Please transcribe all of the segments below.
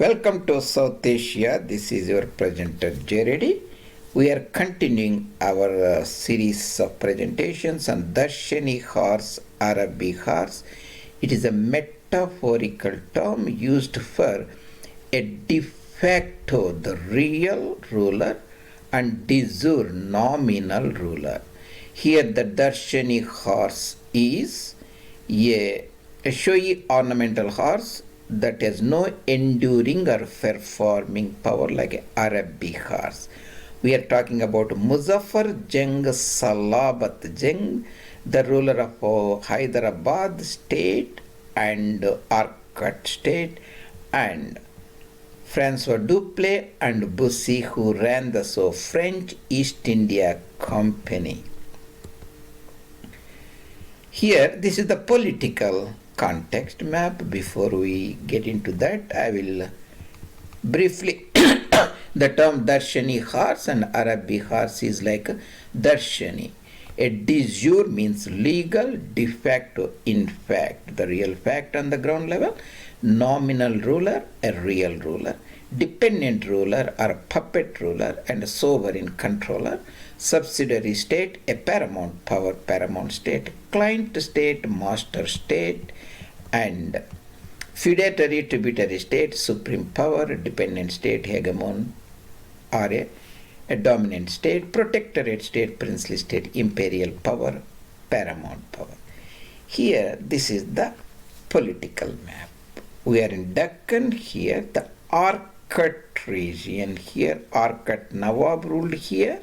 Welcome to South Asia. This is your presenter REddy. We are continuing our series of presentations on Dharshani horse, Arabbi horse. It is a metaphorical term used for a de facto, the real ruler, and de jure, nominal ruler. Here the Dharshani horse is a showy ornamental horse that has no enduring or performing power like an Arabbi horse. We are talking about Muzaffar Jung Salabat Jung, the ruler of Hyderabad state and Arcot state, and Francois Dupleix and Bussy, who ran the French East India Company. Here, this is the political context map. Before we get into that, I will briefly the term Dharshani horse and Arabbi horse is like Dharshani. A de jure means legal, de facto in fact, the real fact on the ground level, nominal ruler, a real ruler, dependent ruler or puppet ruler, and a sovereign controller, subsidiary state, a paramount power, paramount state, client state, master state, and feudatory tributary state, supreme power, dependent state, hegemon, or a dominant state, protectorate state, princely state, imperial power, paramount power. Here, this is the political map. We are in Deccan. Here, the Arcot region. Here, Arcot Nawab ruled here.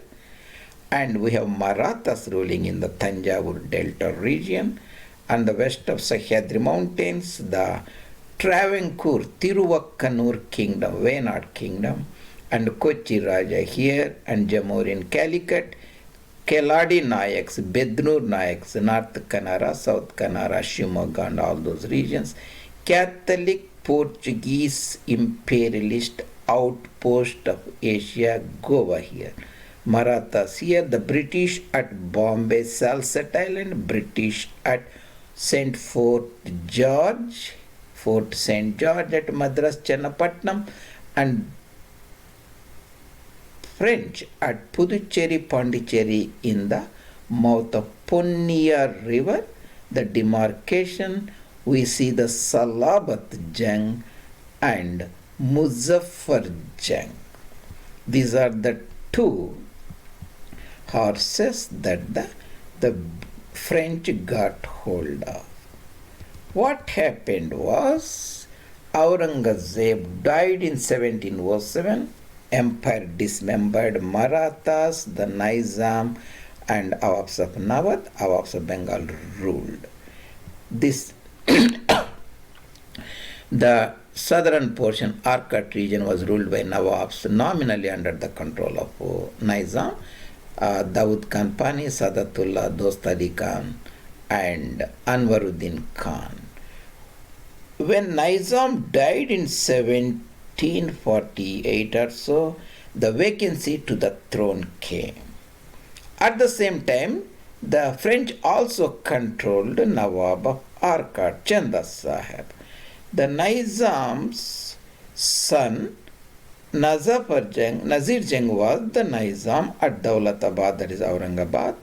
And we have Marathas ruling in the Tanjavur Delta region. On the west of Sahyadri Mountains, the Travancore, Tiruvakkanur kingdom, Wayanad kingdom, and Kochi Raja here, and Jamur in Calicut, Keladi Nayaks, Bednur Nayaks, North Kannara, South Kannara, Shimoga, and all those regions. Catholic Portuguese imperialist outpost of Asia, Goa here. Marathas here, the British at Bombay, Salsette Island, British at Fort St. George at Madras, Channapatnam, and French at Puducherry, Pondicherry in the mouth of Ponniya River. The demarcation, we see the Salabat Jung and Muzaffar Jung. These are the two horses that the French got hold of. What happened was Aurangzeb died in 1707, empire dismembered, Marathas, the Nizam and Awabs of Nawadh, Awabs of Bengal ruled. This the southern portion, Arcot region, was ruled by Nawabs, nominally under the control of Nizam, Daud Khan Pani, Sadatullah, Dost Ali Khan, and Anwaruddin Khan. When Nizam died in 1748 or so, the vacancy to the throne came. At the same time, the French also controlled Nawab of Arcot, Chanda Sahib. The Nizam's son, Nazir Jung, was the Nizam at Daulatabad, that is Aurangabad,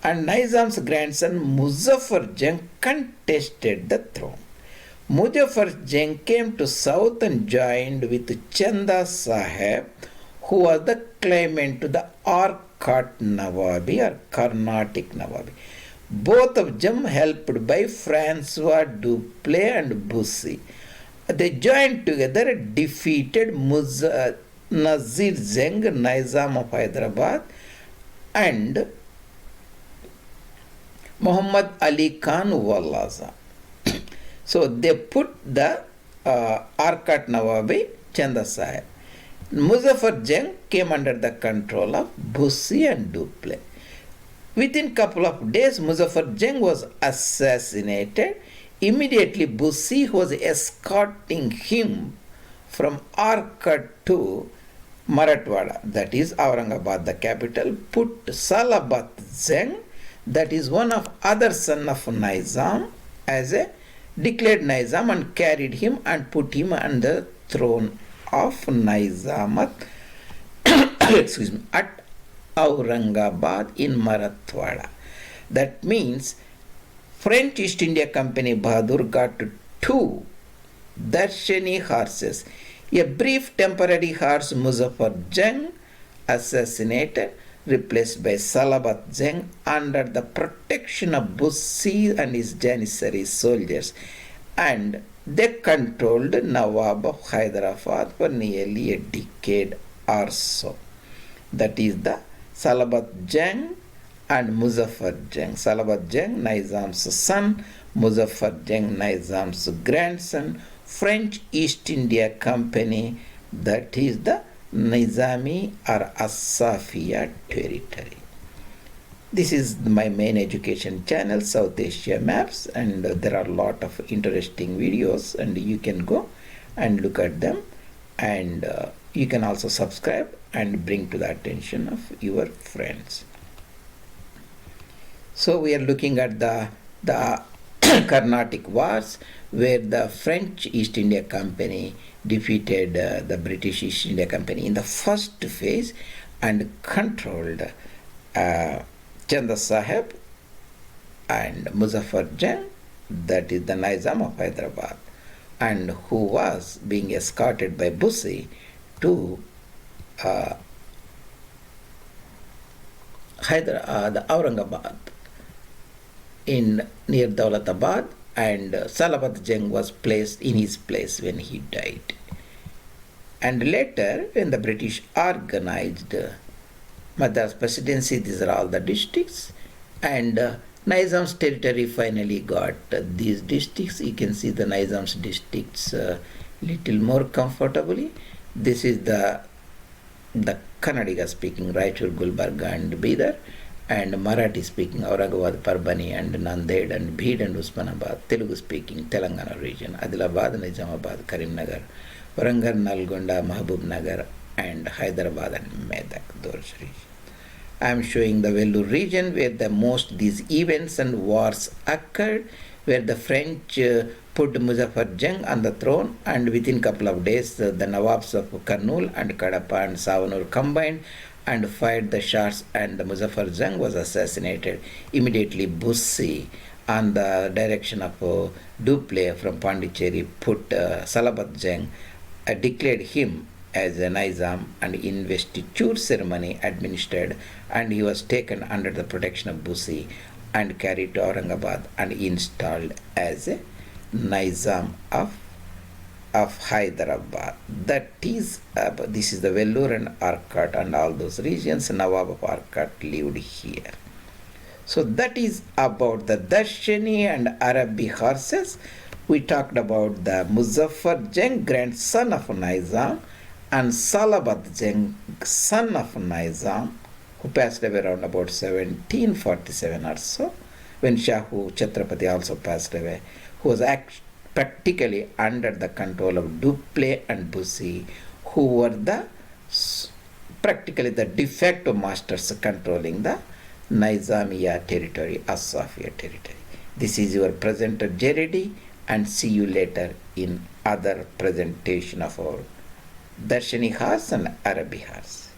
and Nizam's grandson Muzaffar Jung contested the throne. Muzaffar Jung came to south and joined with Chanda Sahib, who was the claimant to the Arcot Nawabi or Carnatic Nawabi. Both of them helped by Francois Dupleix and Bussy. They joined together, defeated Nazir Jung, Nizam of Hyderabad, and Muhammad Ali Khan Wallaza. So they put the Arcot Nawabi, Chanda Sahib. Muzaffar Jung came under the control of Bussy and Dupleix. Within couple of days, Muzaffar Jung was assassinated. Immediately, Bussy, who was escorting him from Arcot to Marathwada, that is Aurangabad, the capital, put Salabat Jung, that is one of other son of Nizam, as a declared Nizam, and carried him and put him on the throne of Nizamat excuse me, at Aurangabad in Marathwada. That means French East India Company Bahadur got two Dharshani horses. A brief temporary horse Muzaffar Jung assassinated, replaced by Salabat Jung under the protection of Bussi and his Janissary soldiers, and they controlled Nawab of Hyderabad for nearly a decade or so. That is the Salabat Jung and Muzaffar Jung. Salabat Jung, Nizam's son, Muzaffar Jung, Nizam's grandson, French East India Company, that is the Nizami or Asafia territory. This is my main education channel, South Asia Maps, and there are a lot of interesting videos, and you can go and look at them, and you can also subscribe and bring to the attention of your friends. So we are looking at the Carnatic Wars, where the French East India Company defeated the British East India Company in the first phase and controlled Chanda Sahib and Muzaffar Jung, that is the Nizam of Hyderabad, and who was being escorted by Bussi to the Aurangabad in near Daulatabad, and Salabat Jung was placed in his place when he died. And later, when the British organized Madras Presidency, these are all the districts, and Nizam's territory finally got these districts. You can see the Nizam's districts little more comfortably. This is the Kannadiga speaking Raichur, Gulbarga and Bidar, and Marathi speaking Aurangabad, Parbani and Nanded and Bhid and Usmanabad, Telugu speaking Telangana region, Adilabad, Nizamabad, Karimnagar, Warangal, Nalgonda, Mahabubnagar and Hyderabad and Medak, those regions. I am showing the Vellore region where the most these events and wars occurred, where the French put Muzaffar Jung on the throne, and within couple of days the Nawabs of Kurnool and Kadapa and Savanur combined and fired the shots, and the Muzaffar Jung was assassinated. Immediately Bussi, on the direction of Dupleix from Pondicherry, put Salabat Jung, declared him as a Nizam, and investiture ceremony administered, and he was taken under the protection of Bussi and carried to Aurangabad and installed as a Nizam of Hyderabad. That is, this is the Vellore and Arcot and all those regions. Nawab of Arcot lived here. So that is about the Dharshani and Arabbi horses. We talked about the Muzaffar Jung, grandson of Nizam, and Salabat Jung, son of Nizam, who passed away around about 1747 or so, when Shahu Chhatrapati also passed away, who was practically under the control of Dupleix and Bussi, who were practically the de facto masters controlling the Nizamiya territory, Asafia territory. This is your presenter REddy, and see you later in other presentation of our Dharshani horse and Arabbi horse.